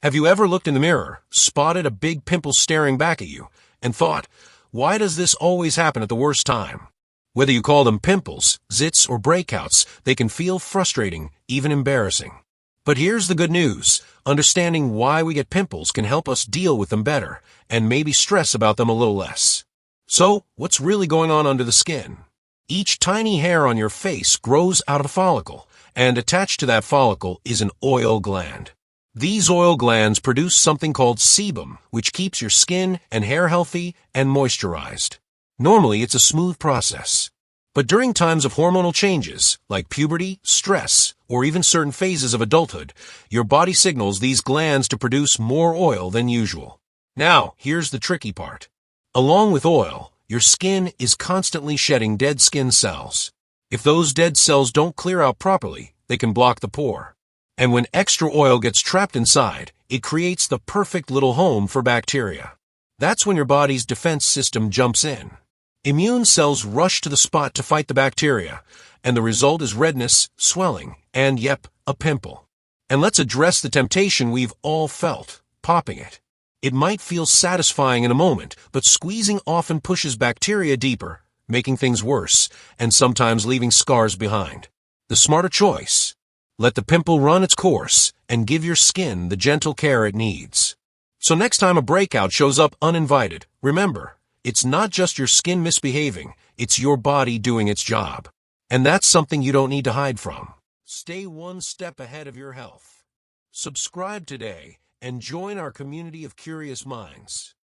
Have you ever looked in the mirror, spotted a big pimple staring back at you, and thought, why does this always happen at the worst time? Whether you call them pimples, zits, or breakouts, they can feel frustrating, even embarrassing. But here's the good news. Understanding why we get pimples can help us deal with them better, and maybe stress about them a little less. So, what's really going on under the skin? Each tiny hair on your face grows out of a follicle, and attached to that follicle is an oil gland. These oil glands produce something called sebum, which keeps your skin and hair healthy and moisturized. Normally, it's a smooth process. But during times of hormonal changes, like puberty, stress, or even certain phases of adulthood, your body signals these glands to produce more oil than usual. Now, here's the tricky part. Along with oil, your skin is constantly shedding dead skin cells. If those dead cells don't clear out properly, they can block the pore. And when extra oil gets trapped inside, it creates the perfect little home for bacteria. That's when your body's defense system jumps in. Immune cells rush to the spot to fight the bacteria, and the result is redness, swelling, and a pimple. And let's address the temptation we've all felt, popping it. It might feel satisfying in a moment, but squeezing often pushes bacteria deeper, making things worse, and sometimes leaving scars behind. The smarter choice: let the pimple run its course, and give your skin the gentle care it needs. So next time a breakout shows up uninvited, remember, it's not just your skin misbehaving, it's your body doing its job. And that's something you don't need to hide from. Stay one step ahead of your health. Subscribe today and join our community of curious minds.